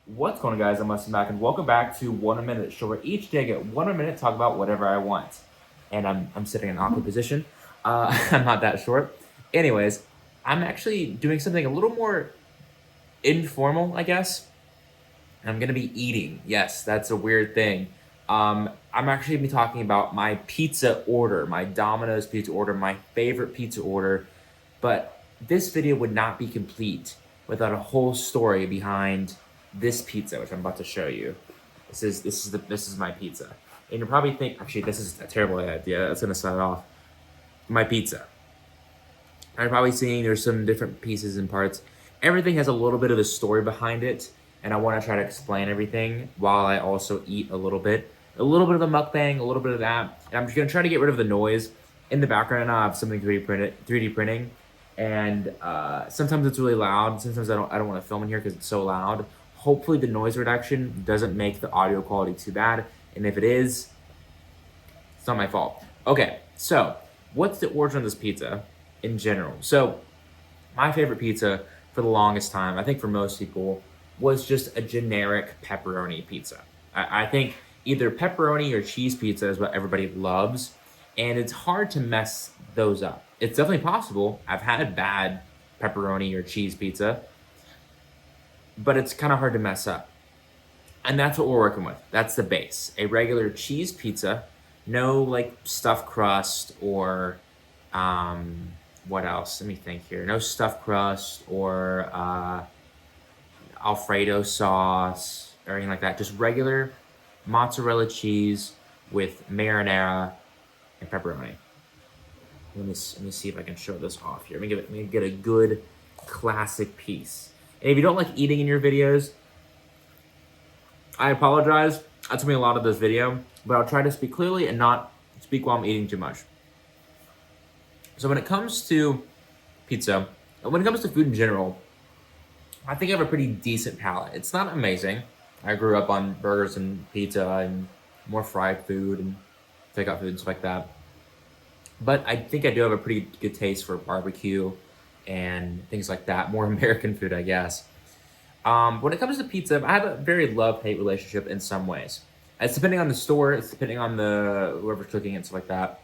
What's going on, guys? I'm Mustin back, and welcome back to 1 Minute Show, where each day I get 1 minute to talk about whatever I want. And I'm sitting in an awkward position. I'm not that short. Anyways, I'm actually doing something a little more informal, I guess. I'm gonna be eating. Yes, that's a weird thing. I'm actually gonna be talking about my pizza order, my Domino's pizza order, my favorite pizza order. But this video would not be complete without a whole story behind this pizza, which I'm about to show you. This is my pizza, and you'll probably think, actually, this is a terrible idea. That's gonna start off my pizza. I'm probably seeing there's some different pieces and parts. Everything has a little bit of a story behind it, and I want to try to explain everything while I also eat a little bit. A little bit of the mukbang, a little bit of that. And I'm just gonna try to get rid of the noise. In the background now I have something 3D printing, and sometimes it's really loud. Sometimes I don't want to film in here because it's so loud. Hopefully the noise reduction doesn't make the audio quality too bad, and if it is, it's not my fault. Okay, so what's the origin of this pizza in general? So my favorite pizza for the longest time, I think for most people, was just a generic pepperoni pizza. I think either pepperoni or cheese pizza is what everybody loves, and it's hard to mess those up. It's definitely possible. I've had bad pepperoni or cheese pizza, but it's kind of hard to mess up. And that's what we're working with. That's the base. A regular cheese pizza, no like stuffed crust or what else? Let me think here. No stuffed crust or Alfredo sauce or anything like that. Just regular mozzarella cheese with marinara and pepperoni. Let me see if I can show this off here. Let me get a good classic piece. And if you don't like eating in your videos, I apologize. That took me a lot of this video, but I'll try to speak clearly and not speak while I'm eating too much. So when it comes to pizza, when it comes to food in general, I think I have a pretty decent palate. It's not amazing. I grew up on burgers and pizza and more fried food and takeout food and stuff like that. But I think I do have a pretty good taste for barbecue and things like that. More American food, I guess. When it comes to pizza, I have a very love-hate relationship in some ways. It's depending on the store. It's depending on the whoever's cooking it and stuff like that.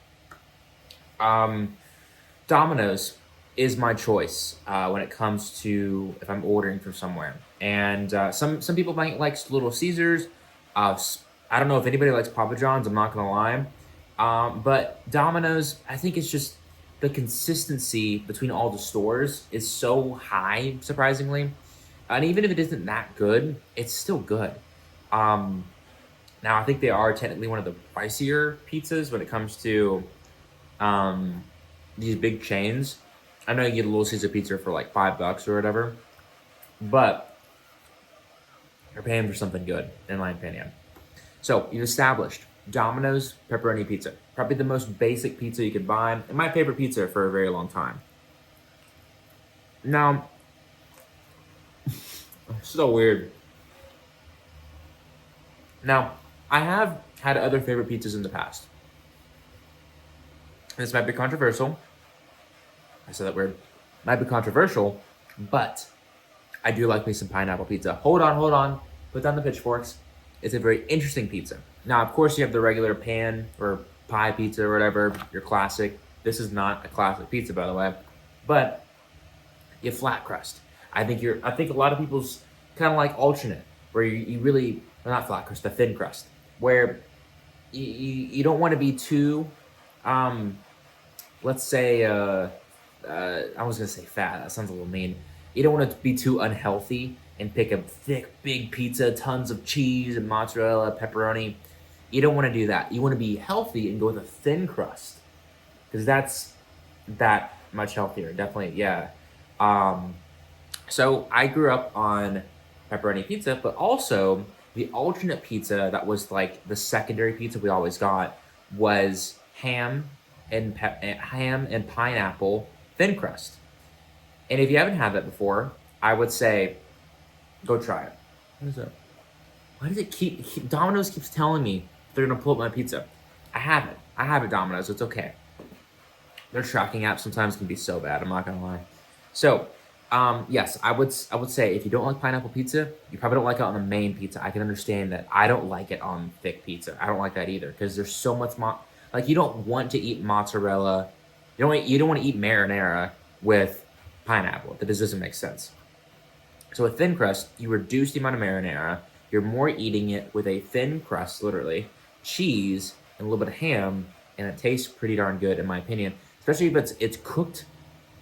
Domino's is my choice when it comes to if I'm ordering from somewhere. And some people might like Little Caesars. I don't know if anybody likes Papa John's. I'm not gonna lie. But Domino's, I think it's just the consistency between all the stores is so high, surprisingly. And even if it isn't that good, it's still good. Um, Now, I think they are technically one of the pricier pizzas when it comes to um, these big chains. I know you get a Little Caesar pizza for like $5 or whatever, but you're paying for something good, in my opinion. So you've established Domino's pepperoni pizza, probably the most basic pizza you could buy, and my favorite pizza for a very long time. Now, so weird. Now, I have had other favorite pizzas in the past. This might be controversial. I said that weird. Might be controversial, but I do like me some pineapple pizza. Hold on, hold on. Put down the pitchforks. It's a very interesting pizza. Now, of course, you have the regular pan or pie pizza or whatever, your classic. This is not a classic pizza, by the way, but you have flat crust. I think a lot of people's kind of like alternate, where you really, well, not flat crust, the thin crust, where you don't want to be too, um, let's say, I was gonna say fat. That sounds a little mean. You don't want to be too unhealthy and pick a thick, big pizza, tons of cheese and mozzarella, pepperoni. You don't want to do that. You want to be healthy and go with a thin crust because that's that much healthier. Definitely, yeah. Um, so I grew up on pepperoni pizza, but also the alternate pizza that was like the secondary pizza we always got was ham and pineapple thin crust. And if you haven't had that before, I would say go try it. What is that? Why does it Domino's keeps telling me they're gonna pull up my pizza? I have it. I have it, Domino's. It's okay. Their tracking app sometimes can be so bad. I'm not gonna lie. So Yes, I would say if you don't like pineapple pizza, you probably don't like it on the main pizza. I can understand that. I don't like it on thick pizza. I don't like that either because there's so much like you don't want to eat mozzarella. You don't want to eat marinara with pineapple. That just doesn't make sense. So a thin crust, you reduce the amount of marinara. You're more eating it with a thin crust, literally, cheese and a little bit of ham, and it tastes pretty darn good in my opinion. Especially if it's cooked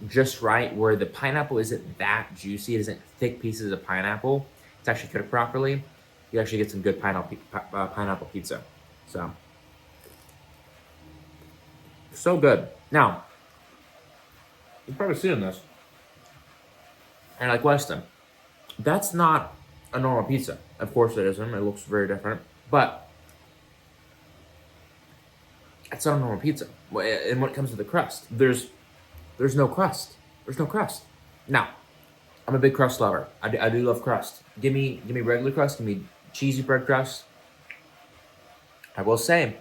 just right, where the pineapple isn't that juicy. It isn't thick pieces of pineapple. It's actually cooked properly. You actually get some good pineapple pizza. So so good. Now you've probably seen this, and like Weston, that's not a normal pizza. Of course it isn't. It looks very different, but it's not a normal pizza. And when it comes to the crust, there's no crust. There's no crust. Now, I'm a big crust lover. I do love crust. Give me regular crust. Give me cheesy bread crust. I will say,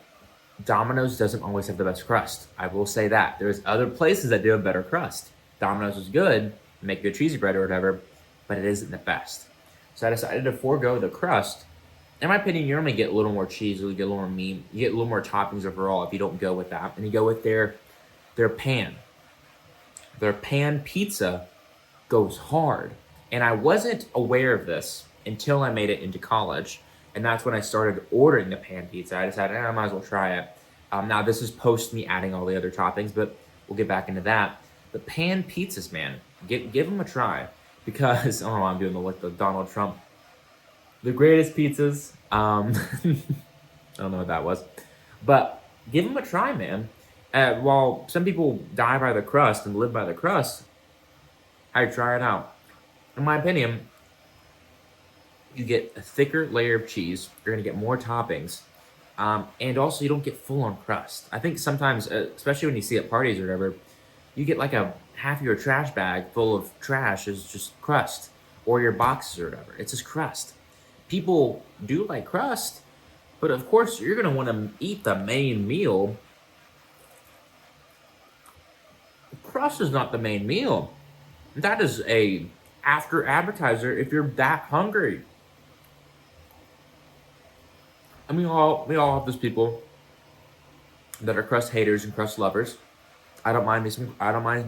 Domino's doesn't always have the best crust. I will say that. There's other places that do a better crust. Domino's is good, make good cheesy bread or whatever, but it isn't the best. So I decided to forego the crust. In my opinion, you normally get a little more cheese, you get a little more meat, you get a little more toppings overall if you don't go with that. And you go with their pan. Their pan pizza goes hard. And I wasn't aware of this until I made it into college. And that's when I started ordering the pan pizza. I decided, I might as well try it. Now, this is post me adding all the other toppings, but we'll get back into that. The pan pizzas, man, give them a try. Because, oh, I'm doing the Donald Trump. The greatest pizzas. I don't know what that was. But give them a try, man. While some people die by the crust and live by the crust, I try it out. In my opinion, you get a thicker layer of cheese. You're gonna get more toppings, and also you don't get full on crust. I think sometimes, especially when you see at parties or whatever, you get like a half of your trash bag full of trash is just crust, or your boxes or whatever. It's just crust. People do like crust, but of course you're gonna want to eat the main meal. Crust is not the main meal. That is a after appetizer if you're that hungry. And we all have those people that are crust haters and crust lovers. I don't mind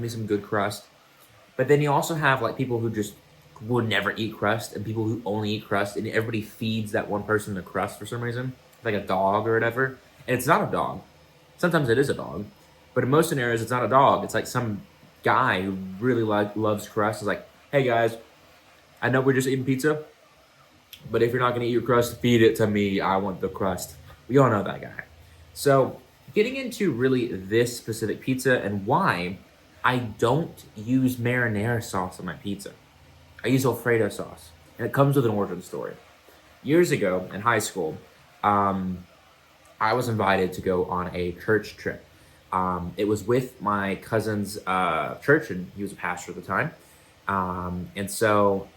me some good crust. But then you also have like people who just would never eat crust and people who only eat crust, and everybody feeds that one person the crust for some reason. Like a dog or whatever. And it's not a dog. Sometimes it is a dog. But in most scenarios it's not a dog. It's like some guy who really loves crust is like, hey guys, I know we're just eating pizza, but if you're not gonna eat your crust, feed it to me. I want the crust. We all know that guy. So getting into really this specific pizza and why I don't use marinara sauce on my pizza. I use Alfredo sauce, and it comes with an origin story. Years ago in high school, I was invited to go on a church trip. It was with my cousin's church, and he was a pastor at the time. And so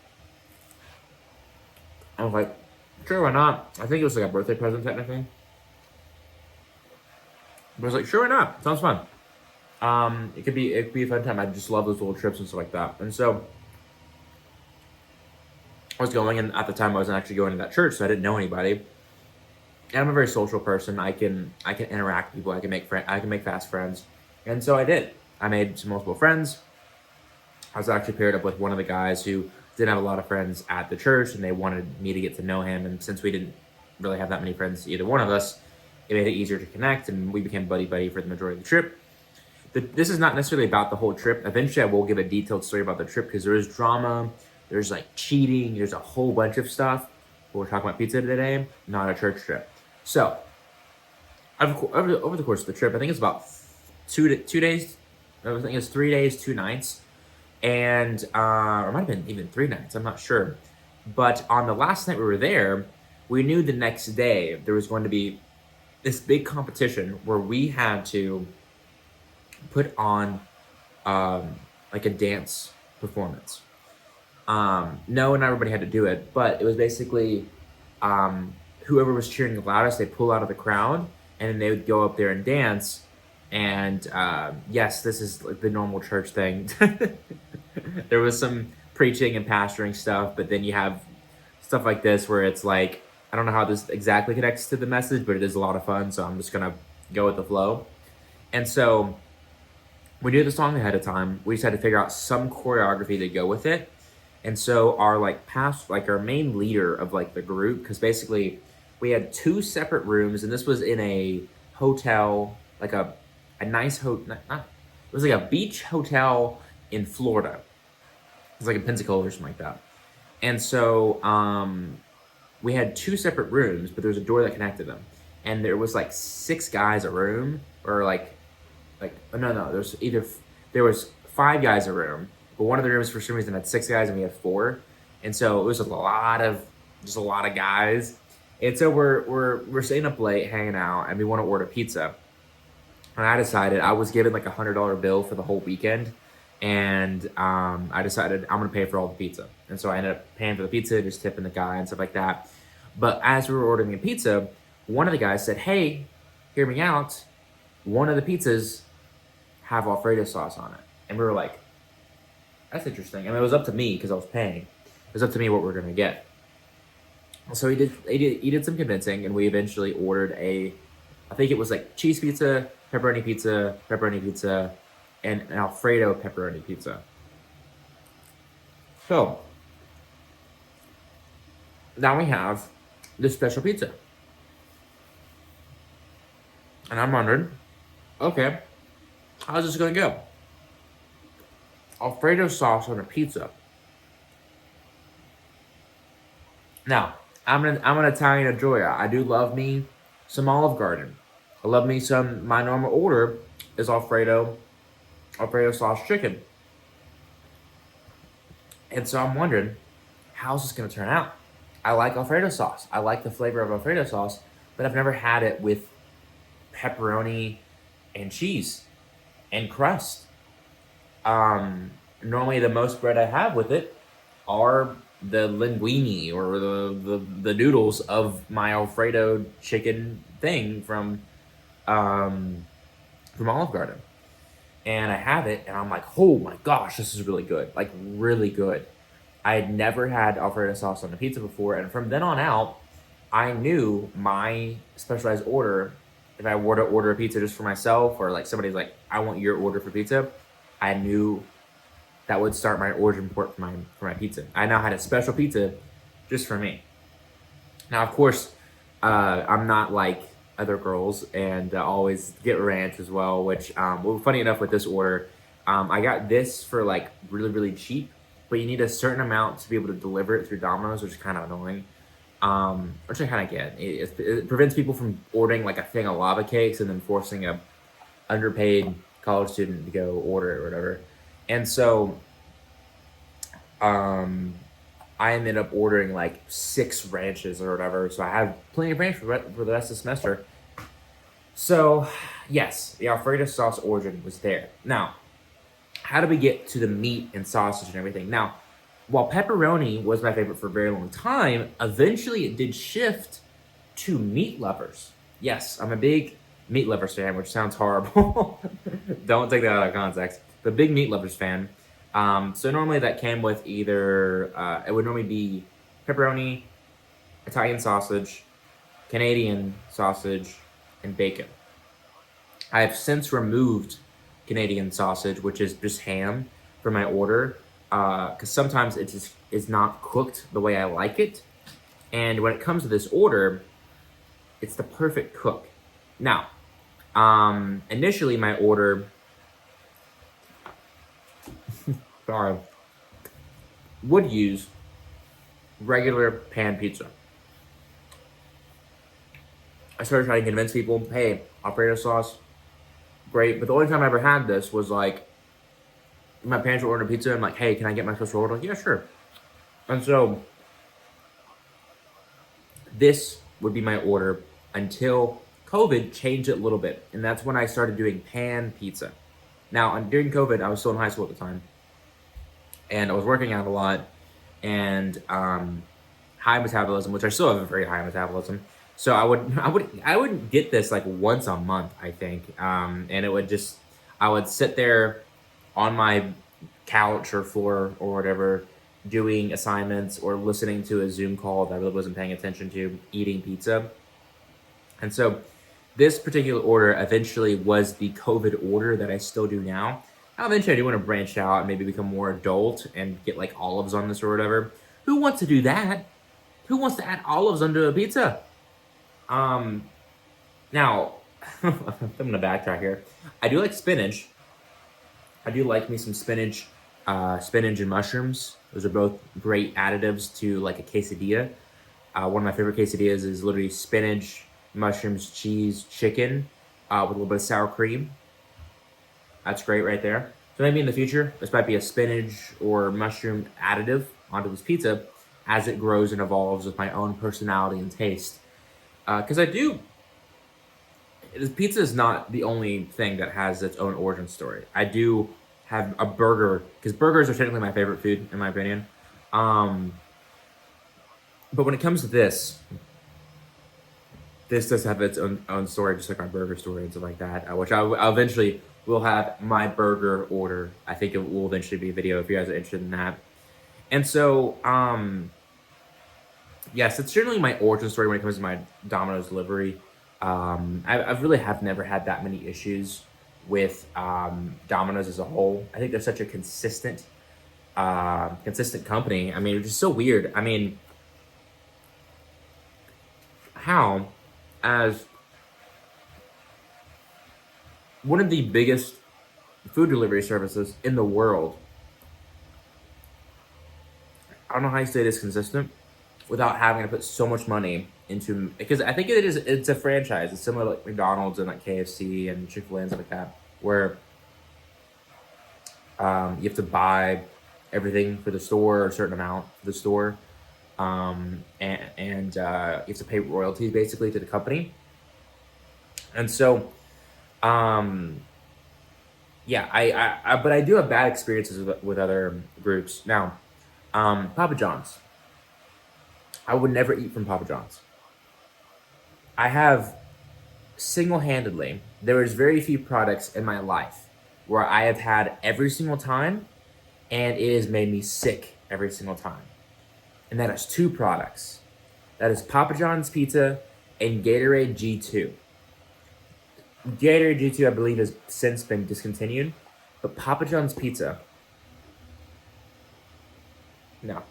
I was like, sure, why not? I think it was like a birthday present technically. But I was like, sure, why not? Sounds fun. It could be a fun time. I just love those little trips and stuff like that. And so I was going, and at the time I wasn't actually going to that church, so I didn't know anybody. And I'm a very social person. I can interact with people. I can make fast friends, and so I did. I made some multiple friends. I was actually paired up with one of the guys who didn't have a lot of friends at the church, and they wanted me to get to know him. And since we didn't really have that many friends, either one of us, it made it easier to connect, and we became buddy for the majority of the trip. This is not necessarily about the whole trip. Eventually, I will give a detailed story about the trip because there is drama, there's like cheating, there's a whole bunch of stuff. But we're talking about pizza today, not a church trip. So, over the course of the trip, I think it's about 2 days. I think it's 3 days, 2 nights, and or it might have been even 3 nights. I'm not sure. But on the last night we were there, we knew the next day there was going to be this big competition where we had to put on like a dance performance. No, not everybody had to do it, but it was basically whoever was cheering the loudest, they pull out of the crowd, and then they would go up there and dance. And yes, this is like the normal church thing. There was some preaching and pastoring stuff, but then you have stuff like this where it's like, I don't know how this exactly connects to the message, but it is a lot of fun. So I'm just gonna go with the flow. And so we knew the song ahead of time. We just had to figure out some choreography to go with it. And so our our main leader of like the group, because basically we had two separate rooms, and this was in a hotel, like a nice hotel. It was like a beach hotel in Florida. It was like in Pensacola or something like that. And so we had two separate rooms, but there was a door that connected them, and there was like six guys a room, or no, there was five guys a room, but one of the rooms for some reason had six guys and we had four, and so it was a lot of guys, and so we're staying up late hanging out, and we want to order pizza, and I decided I was given like $100 bill for the whole weekend, and I decided I'm gonna pay for all the pizza, and so I ended up paying for the pizza, just tipping the guy and stuff like that. But as we were ordering the pizza, one of the guys said, "Hey, hear me out. One of the pizzas have Alfredo sauce on it." And we were like, "That's interesting." I mean, it was up to me because I was paying. It was up to me what we were gonna get. So he did some convincing, and we eventually ordered I think it was like cheese pizza, pepperoni pizza, and an Alfredo pepperoni pizza. So now we have this special pizza. And I'm wondering, okay, how's this gonna go? Alfredo sauce on a pizza. Now, I'm an Italian enjoyer. I do love me some Olive Garden. I love me some. My normal order is Alfredo sauce chicken. And so I'm wondering, how's this gonna turn out? I like Alfredo sauce. I like the flavor of Alfredo sauce, but I've never had it with pepperoni and cheese and crust. Normally the most bread I have with it are the linguine or the noodles of my Alfredo chicken thing from Olive Garden. And I have it and I'm like, oh my gosh, this is really good. Like really good. I had never had Alfredo sauce on a pizza before, and from then on out, I knew my specialized order. If I were to order a pizza just for myself, or like somebody's like, "I want your order for pizza," I knew that would start my origin port for my pizza. I now had a special pizza just for me. Now, of course, I'm not like other girls, and always get ranch as well. Which, well, funny enough, with this order, I got this for like really really cheap, but you need a certain amount to be able to deliver it through Domino's, which is kind of annoying. Which I kind of get. It prevents people from ordering like a thing of lava cakes and then forcing a underpaid college student to go order it or whatever. And so, I ended up ordering like six ranches or whatever. So I have plenty of ranch for the rest of the semester. So, yes, the Alfredo sauce origin was there. Now, how do we get to the meat and sausage and everything? Now, while pepperoni was my favorite for a very long time, eventually it did shift to meat lovers. Yes, I'm a big meat lovers fan, which sounds horrible. Don't take that out of context. But big meat lovers fan. So normally that came with either, it would normally be pepperoni, Italian sausage, Canadian sausage, and bacon. I have since removed Canadian sausage, which is just ham, for my order, because sometimes it just is not cooked the way I like it. And when it comes to this order, it's the perfect cook. Now, initially my order, sorry, would use regular pan pizza. I started trying to convince people, hey, Alfredo sauce, great. But the only time I ever had this was like, my parents were ordering pizza. I'm like, hey, can I get my special order? Like, yeah, sure. And so this would be my order until COVID changed it a little bit. And that's when I started doing pan pizza. Now, during COVID, I was still in high school at the time. And I was working out a lot. And high metabolism, which I still have a very high metabolism. So I would get this like once a month, I think. And it would just, I would sit there on my couch or floor or whatever, doing assignments or listening to a Zoom call that I really wasn't paying attention to, eating pizza. And so this particular order eventually was the COVID order that I still do now. Now, eventually I do want to branch out and maybe become more adult and get like olives on this or whatever. Who wants to do that? Who wants to add olives onto a pizza? Um, Now, I'm gonna backtrack here. I do like spinach. I do like me some spinach, spinach and mushrooms. Those are both great additives to like a quesadilla. One of my favorite quesadillas is literally spinach, mushrooms, cheese, chicken, with a little bit of sour cream. That's great right there. So maybe in the future, this might be a spinach or mushroom additive onto this pizza as it grows and evolves with my own personality and taste. Because I do, pizza is not the only thing that has its own origin story. I do have a burger, because burgers are technically my favorite food, in my opinion. Um, but when it comes to this does have its own story, just like my burger story and stuff like that, which I'll eventually will have my burger order. I think it will eventually be a video if you guys are interested in that. And so, yes, it's certainly my origin story when it comes to my Domino's delivery. I've really have never had that many issues with Domino's as a whole. I think they're such a consistent company. I mean, it's just so weird. I mean, how, as one of the biggest food delivery services in the world, I don't know how you say this consistent without having to put so much money into, because I think it's a franchise. It's similar to like McDonald's and like KFC and Chick-fil-A and stuff like that, where you have to buy everything for the store or a certain amount for the store, and you have to pay royalties basically to the company. And so, um, yeah, but I do have bad experiences with other groups. Now, Papa John's. I would never eat from Papa John's. I have single-handedly, there is very few products in my life where I have had every single time and it has made me sick every single time. And that is two products. That is Papa John's pizza and Gatorade G2. Gatorade G2, I believe, has since been discontinued, but Papa John's pizza, no.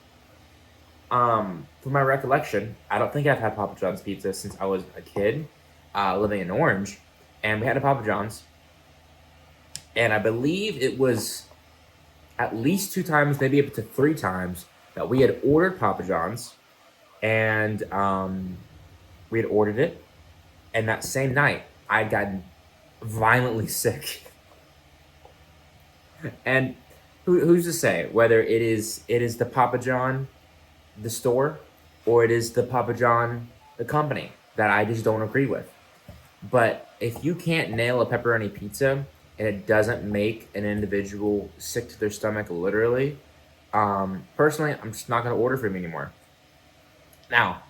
From my recollection, I don't think I've had Papa John's pizza since I was a kid, living in Orange, and we had a Papa John's, and I believe it was at least two times, maybe up to three times, that we had ordered Papa John's, and we had ordered it, and that same night, I'd gotten violently sick. And who's to say whether it is the Papa John, the store, or it is the Papa John, the company, that I just don't agree with. But if you can't nail a pepperoni pizza and it doesn't make an individual sick to their stomach, literally, personally, I'm just not going to order from you anymore. Now,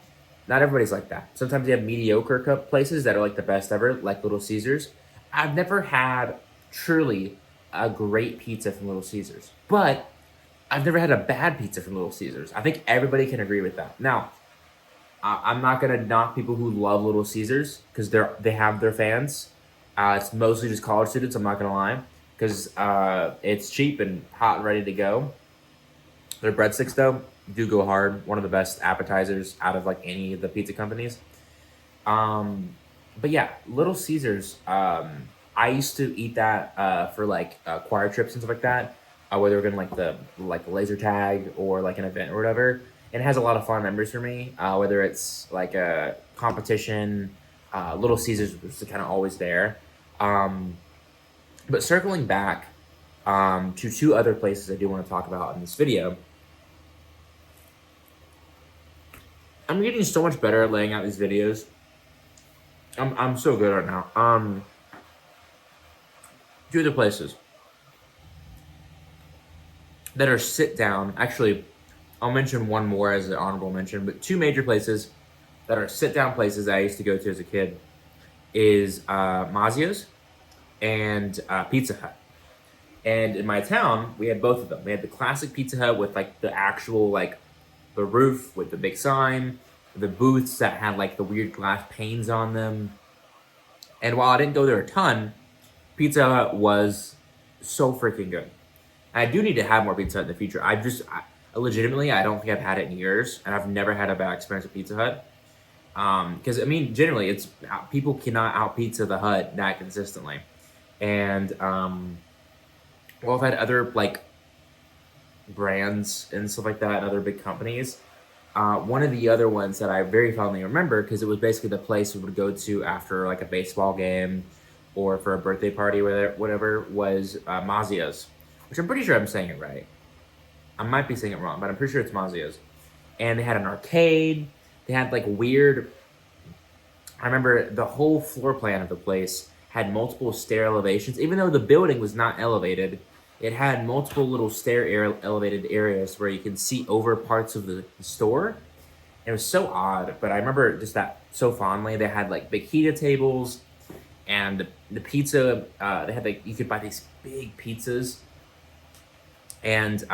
not everybody's like that. Sometimes you have mediocre places that are like the best ever, like Little Caesars. I've never had truly a great pizza from Little Caesars, but I've never had a bad pizza from Little Caesars. I think everybody can agree with that. Now, I'm not gonna knock people who love Little Caesars because they have their fans. It's mostly just college students. I'm not gonna lie, because it's cheap and hot and ready to go. Their breadsticks though do go hard. One of the best appetizers out of like any of the pizza companies. But yeah, Little Caesars. I used to eat that for like choir trips and stuff like that. Whether we're going like the laser tag or like an event or whatever. And it has a lot of fun memories for me. Whether it's like a competition, Little Caesars was kind of always there. But circling back to two other places I do want to talk about in this video. I'm getting so much better at laying out these videos. I'm so good right now. Two other places that are sit down. Actually, I'll mention one more as an honorable mention, but two major places that are sit down places that I used to go to as a kid is Mazio's and Pizza Hut. And in my town, we had both of them. We had the classic Pizza Hut with like the actual like the roof with the big sign, the booths that had like the weird glass panes on them. And while I didn't go there a ton, Pizza Hut was so freaking good. I do need to have more Pizza Hut in the future. Legitimately, I don't think I've had it in years, and I've never had a bad experience with Pizza Hut. Because I mean, generally, it's people cannot out Pizza the Hut that consistently, and well, I've had other like brands and stuff like that, and other big companies. One of the other ones that I very fondly remember because it was basically the place we would go to after like a baseball game or for a birthday party or whatever was Mazio's, which I'm pretty sure I'm saying it right. I might be saying it wrong, but I'm pretty sure it's Mazio's. And they had an arcade. They had like weird. I remember the whole floor plan of the place had multiple stair elevations, even though the building was not elevated. It had multiple little elevated areas where you could see over parts of the store. It was so odd, but I remember just that so fondly. They had like big pita tables, and the pizza. They had like you could buy these big pizzas, and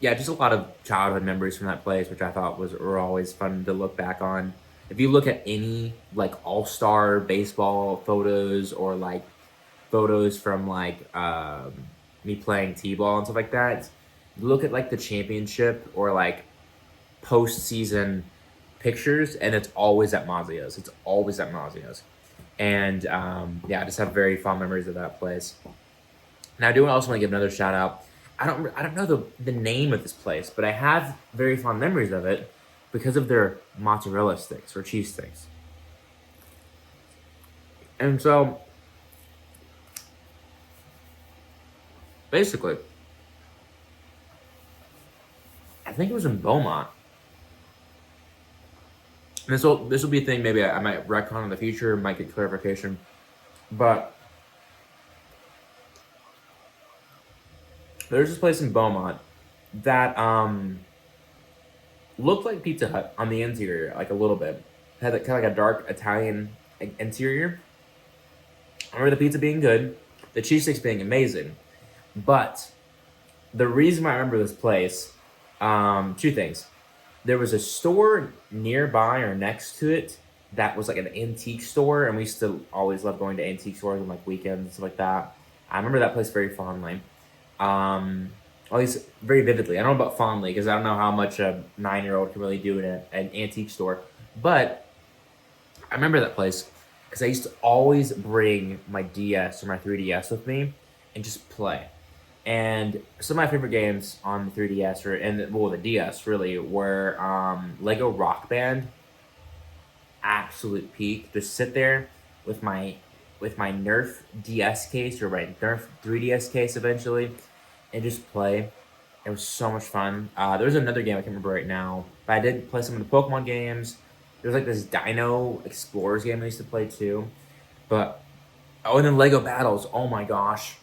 yeah, just a lot of childhood memories from that place, which I thought were always fun to look back on. If you look at any like all-star baseball photos or like photos from like me playing t-ball and stuff like that, look at like the championship or like postseason pictures, and it's always at Mazio's. It's always at Mazio's, and yeah, I just have very fond memories of that place. Now, I do also want to give another shout out. I don't know the name of this place, but I have very fond memories of it because of their mozzarella sticks or cheese sticks. And so, basically, I think it was in Beaumont. And this will be a thing maybe I might retcon in the future, might get clarification. But there's this place in Beaumont that looked like Pizza Hut on the interior, like a little bit. Had like, kind of like a dark Italian interior. I remember the pizza being good, the cheese sticks being amazing. But the reason why I remember this place, two things. There was a store nearby or next to it that was like an antique store, and we used to always love going to antique stores on like weekends and stuff like that. I remember that place very fondly. At least very vividly. I don't know about fondly because I don't know how much a 9-year-old can really do in an antique store. But I remember that place because I used to always bring my DS or my 3DS with me and just play. And some of my favorite games on the 3DS the DS really were Lego Rock Band, absolute peak. Just sit there with my Nerf DS case or my Nerf 3DS case eventually, and just play. It was so much fun. There was another game I can't remember right now, but I did play some of the Pokemon games. There was like this Dino Explorers game I used to play too. But and then Lego Battles. Oh my gosh,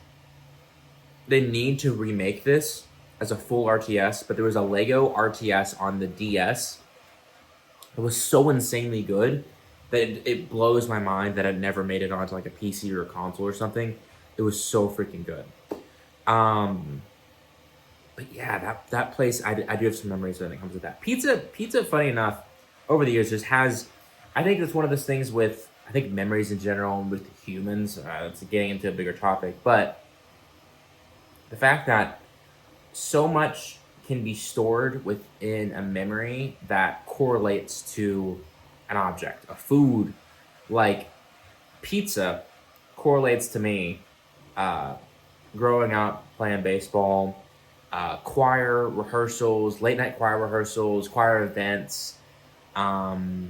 they need to remake this as a full RTS. But there was a Lego RTS on the DS. It was so insanely good that it blows my mind that it never made it onto like a PC or a console or something. It was so freaking good. But yeah, that place, I do have some memories when it comes with that. Pizza, funny enough, over the years just has, I think it's one of those things with, I think memories in general and with humans, it's getting into a bigger topic, but the fact that so much can be stored within a memory that correlates to an object, a food, like pizza correlates to me, growing up playing baseball, choir rehearsals, late night choir rehearsals, choir events, COVID,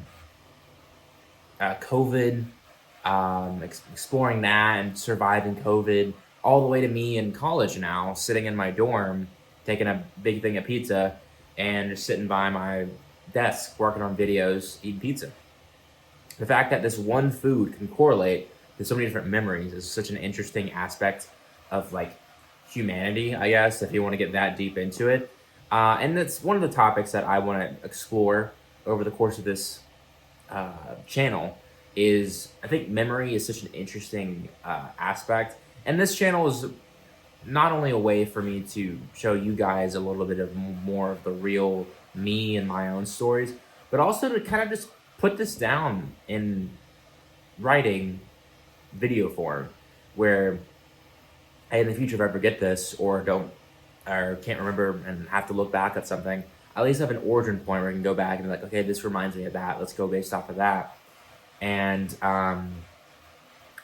exploring that and surviving COVID, all the way to me in college now, sitting in my dorm, taking a big thing of pizza, and just sitting by my desk working on videos, eating pizza. The fact that this one food can correlate to so many different memories is such an interesting aspect of like humanity, I guess, if you want to get that deep into it. And that's one of the topics that I want to explore over the course of this channel is I think memory is such an interesting aspect. And this channel is not only a way for me to show you guys a little bit of more of the real me and my own stories, but also to kind of just put this down in writing video form, where hey, in the future, if I ever get this or don't or can't remember and have to look back at something, I at least have an origin point where I can go back and be like, okay, this reminds me of that. Let's go based off of that. And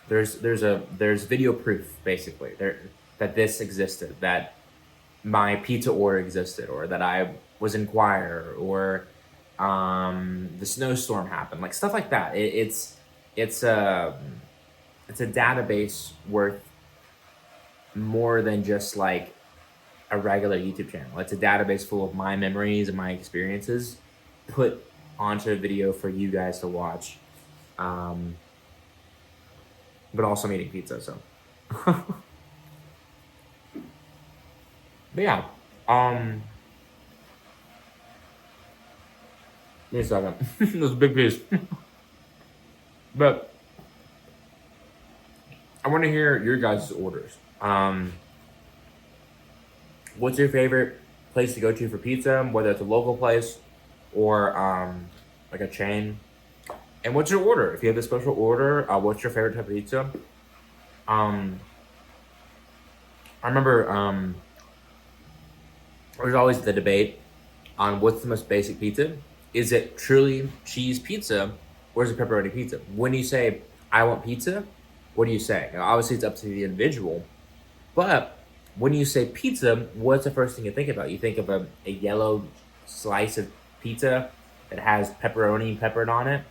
there's video proof basically there that this existed, that my pizza order existed, or that I was in choir, or the snowstorm happened, like stuff like that. It's a it's a database worth more than just like a regular YouTube channel. It's a database full of my memories and my experiences put onto a video for you guys to watch. Um, but also I'm eating pizza, so. But yeah, give me a second. This is a big piece. But I want to hear your guys' orders. What's your favorite place to go to for pizza, whether it's a local place or like a chain? And what's your order? If you have a special order, what's your favorite type of pizza? Um, I remember there's always the debate on what's the most basic pizza. Is it truly cheese pizza or is it pepperoni pizza? When you say, I want pizza, what do you say? Now, obviously, it's up to the individual, but when you say pizza, what's the first thing you think about? You think of a yellow slice of pizza that has pepperoni peppered on it?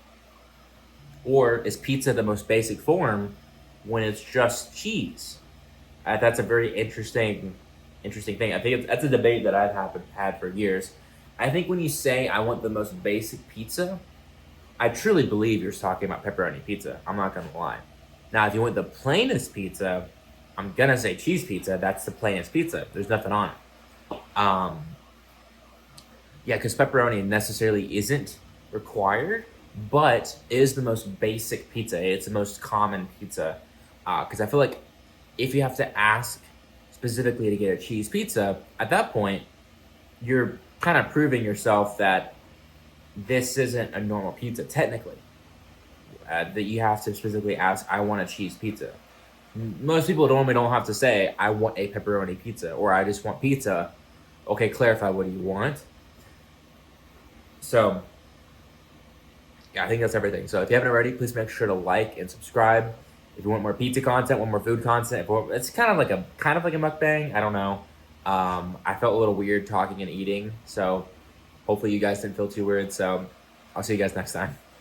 Or is pizza the most basic form when it's just cheese? That's a very interesting thing. I think that's a debate that had for years. I think when you say I want the most basic pizza, I truly believe you're talking about pepperoni pizza. I'm not gonna lie. Now, if you want the plainest pizza, I'm gonna say cheese pizza. That's the plainest pizza. There's nothing on it. Yeah, because pepperoni necessarily isn't required, but is the most basic pizza. It's the most common pizza. Because I feel like if you have to ask specifically to get a cheese pizza, at that point, you're kind of proving yourself that this isn't a normal pizza, technically. That you have to specifically ask, I want a cheese pizza. Most people normally don't have to say, I want a pepperoni pizza, or I just want pizza. Okay, clarify, what do you want? So, yeah, I think that's everything. So if you haven't already, please make sure to like and subscribe. If you want more pizza content, want more food content, it's kind of like a mukbang. I don't know. I felt a little weird talking and eating, so hopefully you guys didn't feel too weird. So I'll see you guys next time.